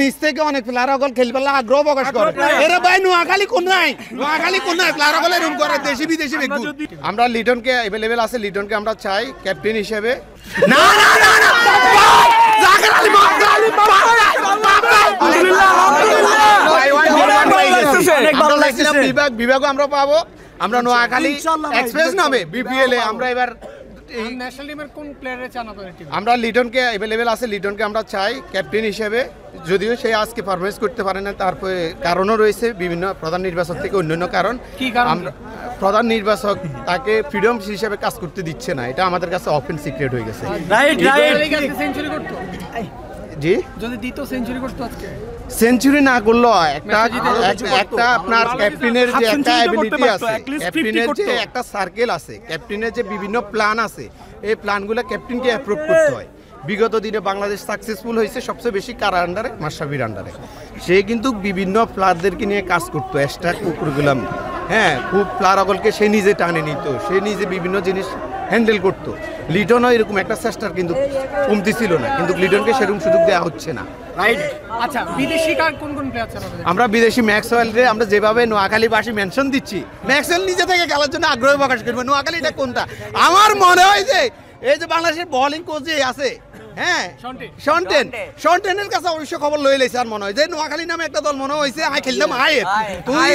নিচ থেকে অনেক প্লেয়ার অকল খেলবার আগ্রহ প্রকাশ করে এরা ভাই নোয়াখালী কোন নাই প্লেয়ার অকল এরকম করে দেশি বিদেশি আমরা লিটনকে अवेलेबल আছে লিটনকে আমরা চাই ক্যাপ্টেন হিসেবে না না না না জাকের আলী বিভাগ আমরা পাবো আমরা নোয়াখালী এক্সপ্রেস নামে বিপিএল এ আমরা এবার ন্যাশনাল টিমের কোন প্লেয়ারে চান আপনাদের টিম আমরা লিটনকে अवेलेबल আছে লিটনকে আমরা চাই ক্যাপ্টেন হিসেবে যদিও সে আজকে পারফরম্যান্স করতে পারে না তারপরে কারণও রয়েছে বিভিন্ন প্রধান নির্বাচক থেকে অন্যান্য কারণ আমরা প্রধান নির্বাচক তাকে ফ্রিডম হিসেবে কাজ করতে দিচ্ছে না এটা আমাদের কাছে ওপেন সিক্রেট হয়ে গেছে রাইট সেঞ্চুরি করতে জি যদি দিত সেঞ্চুরি করতে আজকে সেঞ্চুরি না করলো একটা আপনার ক্যাপ্টেনের যে একটা এবিলিটি আছে ক্যাপ্টেনের যে একটা সার্কেল আছে ক্যাপ্টেনের যে বিভিন্ন প্ল্যান আছে এই প্ল্যানগুলো ক্যাপ্টেনকে অ্যাপ্রুভ করতে হয় বিগত দিনে বাংলাদেশ সাকসেসফুল হয়েছে সবচেয়ে বেশি কার আন্ডারে মাশরাফির আন্ডারে সে কিন্তু বিভিন্ন প্লেয়ারদেরকে নিয়ে কাজ করতো এক্সট্রা কুকুরগুলাম হ্যাঁ খুব প্লেয়ার অকলকে সে নিজে টানে নিত সে নিজে বিভিন্ন জিনিস হ্যান্ডেল করতো লিটনও এরকম একটা চেষ্টার কিন্তু কমতি ছিল না কিন্তু লিটনকে সেরকম সুযোগ দেওয়া হচ্ছে না রাইট আচ্ছা বিদেশি কার কোন কোন প্লেয়ার আছে আমরা বিদেশি ম্যাক্সওয়েলরে আমরা যেভাবে নোয়াখালীবাসী মেনশন দিচ্ছি ম্যাক্সওয়েল নিজে থেকে খেলার জন্য আগ্রহ প্রকাশ করবে নোয়াখালী এটা কোনটা আমার মনে হয় যে এই যে বাংলাদেশের বোলিং কোচ যে আছে হ্যাঁ শন্টেনের কাছে অবশ্য খবর লয়ে লেছে আর মনে হয় যে নোয়াখালী নামে একটা দল মনে হয়েছে আয় খেললাম আয়ের তুই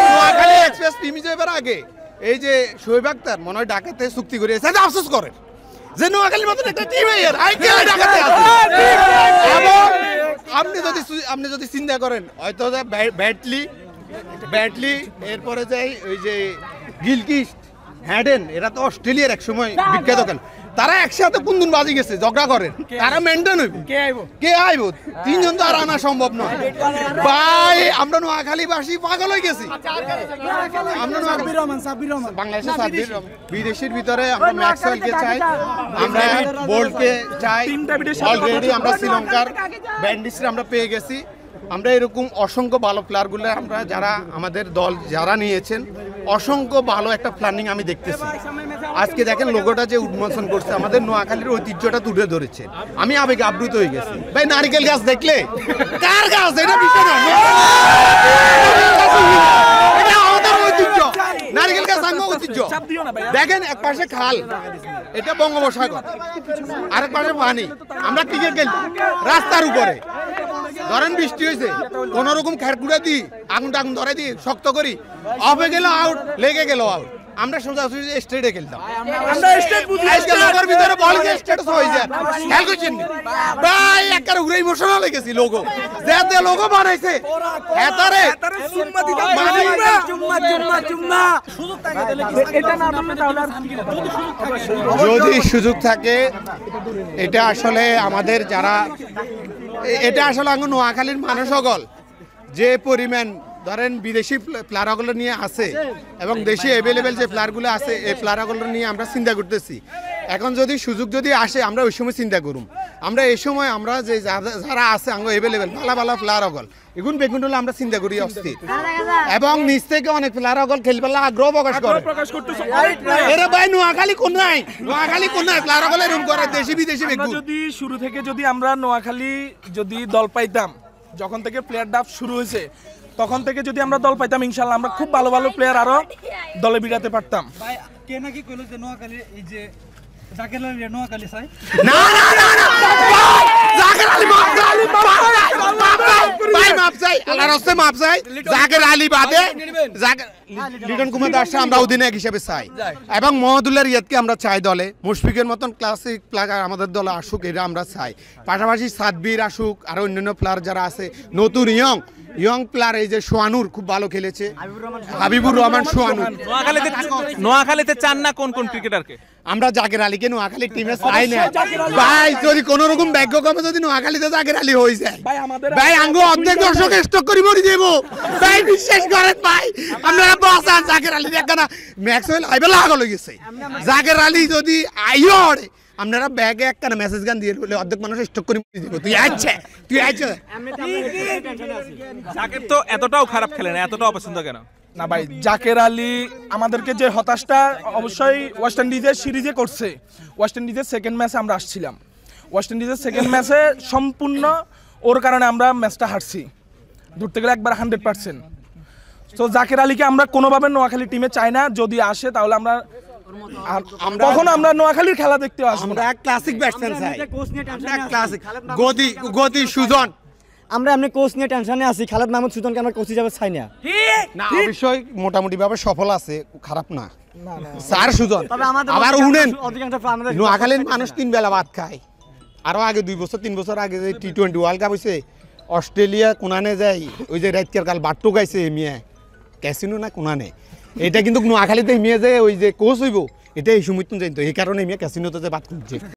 নোয়াখালী এক্সপ্রেস টিম যাবার আগে এই যে শোয়েব আক্তার মনে হয় ঢাকাতে চুক্তি করে এসে আফসোস করে যে নোয়াখালীর মতন একটা টিম ঢাকাতে আছে এবং আপনি যদি চিন্তা করেন হয়তো ব্যাটলি এরপরে যাই ওই যে গিলকিস্ট হ্যাডেন এরা তো অস্ট্রেলিয়ার এক সময় বিখ্যাত খেল তারা একসাথে কুন্দুন বাজি গেছে ঝগড়া করেন তারা মেনটেন হইব কে আইব তিনজন তো আর আনা সম্ভব নয় ভাই আমরা নোয়াখালীবাসী পাগল হয়ে গেছি আমরা বাংলাদেশের সাব্বির বিদেশের ভিতরে আমরা ম্যাক্সওয়েলকে চাই আমরা বোল্টকে চাই অলরেডি আমরা শ্রীলঙ্কার ব্যান্ডিসরা আমরা পেয়ে গেছি আমরা এরকম অসংখ্য ভালো প্লেয়ারগুলো আমরা যারা আমাদের দল যারা নিয়েছেন অসংখ্য ভালো একটা প্ল্যানিং আমি দেখতেছি আজকে দেখেন লোগোটা যে উন্মোচন করছে আমাদের নোয়াখালীর ঐতিহ্যটা তুলে ধরেছে আমি আবেগে আপ্লুত হয়ে গেছি ভাই নারকেল গাছ দেখলে কার গাছ এটা বিষয় না এটা আমাদের ঐতিহ্য নারকেল গাছ আঙ্গ ঐতিহ্য দেখেন এক পাশে খাল এটা বঙ্গোপসাগর আরেক পাশে পানি আমরা ক্রিকেট খেলি রাস্তার উপরে ধরেন বৃষ্টি হয়েছে কোন রকম খেরকুড়া দিই আগুন ধরে দিই শক্ত করি অফ হয়ে গেল আউট লেগে গেল আউট আমরা সোজাসুজি স্টেটে খেলতাম ভিতরে বল স্টেটাস হয়ে যায় খেয়াল করছেন ভাই একবার ঘুরে ইমোশনাল হয়ে গেছি লোগো যে লোগো বানাইছে যদি সুযোগ থাকে এটা আসলে আমাদের যারা এটা আসলে নোয়াখালীর মানুষ সকল যে পরিমাণ ধরেন বিদেশি প্লেয়ারগুলো নিয়ে আছে এবং দেশি অ্যাভেলেবেল যে প্লেয়ারগুলো আছে এই প্লেয়ারগুলো নিয়ে আমরা চিন্তা করতেছি এখন যদি সুযোগ যদি আসে আমরা ওই সময় চিন্তা করুম আমরা এই সময় আমরা যে যারা আছে আঙ্গ অ্যাভেলেবেল ভালো ভালো প্লেয়ারগুলো এখন বেগুন হলে আমরা চিন্তা করি অস্থির এবং নিচ থেকে অনেক প্লেয়ারগুলো খেলবার আগ্রহ প্রকাশ করে এরা ভাই নোয়াখালী কোন নাই প্লেয়ারগুলো এরকম করে দেশি বিদেশি যদি শুরু থেকে যদি আমরা নোয়াখালী যদি দল পাইতাম যখন থেকে প্লেয়ার ড্রাফট শুরু হয়েছে তখন থেকে যদি আমরা দল পাইতাম ইনশাআল্লাহ আমরা খুব ভালো ভালো প্লেয়ার আরো দলে বিড়াতে পারতাম ভাই কে নাকি কইলো যে নোয়াখালী এই যে জাকের আলী নোয়াখালী চাই না না না না জাকের আলী মাপ চাই আল্লাহর রাস্তায় মাপ চাই জাকের আলী বাদে লিটন কুমার দাসকে আমরা অধিনায়ক হিসেবে চাই এবং মোহাম্মদুল্লাহ রিয়াদকে আমরা চাই দলে মুশফিকের মতন ক্লাসিক প্লেয়ার আমাদের দলে আসুক এটা আমরা চাই পাশাপাশি সাদবির আসুক আর অন্যান্য প্লেয়ার যারা আছে নতুন ইয়ং প্লেয়ার এই যে সোয়ানুর খুব ভালো খেলেছে হাবিবুর রহমান সোয়ানুর নোয়াখালীতে চান না কোন কোন ক্রিকেটারকে আমরা জাকের আলীকে নোয়াখালী টিমে চাই না ভাই যদি কোন রকম ভাগ্যক্রমে যদি নোয়াখালীতে জাকের আলী হয়ে যায় ভাই আঙ্গো অর্ধেক দর্শক স্টক করে মরি দেব ভাই বিশ্বাস করেন ভাই আপনারা বসান জাকের আলী দেখা না ম্যাক্সওয়েল আইবে লাগা হয়ে গেছে জাকের আলী যদি আইয়র আপনারা ব্যাগে একখানা মেসেজ গান দিয়ে বলে অর্ধেক মানুষ স্টক করে দিব তুই আচ্ছা জাকের তো এতটাও খারাপ খেলে না, এতটাও অপছন্দ কেন? না ভাই, জাকের আলী আমাদেরকে যে হতাশটা অবশ্যই ওয়েস্ট ইন্ডিজের সিরিজে করছে। ওয়েস্ট ইন্ডিজের সেকেন্ড ম্যাচে আমরা আসছিলাম, ওয়েস্ট ইন্ডিজের সেকেন্ড ম্যাচে সম্পূর্ণ ওর কারণে আমরা ম্যাচটা হারছি ধরতে গেলে একবার 100%। তো জাকের আলীকে আমরা কোনোভাবে নোয়াখালী টিমে চাই না, যদি আসে তাহলে আমরা কখনো আমরা নোয়াখালীর খেলা দেখতে আসবো না। আমরা ক্লাসিক ব্যাটসম্যান চাই, কোচ নিয়ে টেনশনে আমরা আছি। ক্লাসিক গদি সুজন। আমরা এমনি কোচ নিয়ে টেনশনে আছি, খালেদ মাহমুদ সুজনকে আমরা কোচ হিসাবে চাই না। না অবশ্যই মোটামুটি ভাবে সফল আছে, খারাপ না স্যার সুজন। তবে আমাদের আবার উনেন অধিকাংশ আমাদের নোয়াখালীর মানুষ 3 বেলা ভাত খায়। আরো আগে 2 বছর 3 বছর আগে যে টি20 ওয়ার্ল্ড কাপ হইছে, অস্ট্রেলিয়া কোনানে যাই ওই যে রাতকার কাল বাট্টু গাইছে মিয়া ক্যাসিনো না কোনানে, এটা কিন্তু নোয়াখালীতে মিয়া যে ওই যে কোচ হইব এটা এই সময় তো জানতো, এই কারণে মিয়া ক্যাসিনোতে যে বাদ করছে।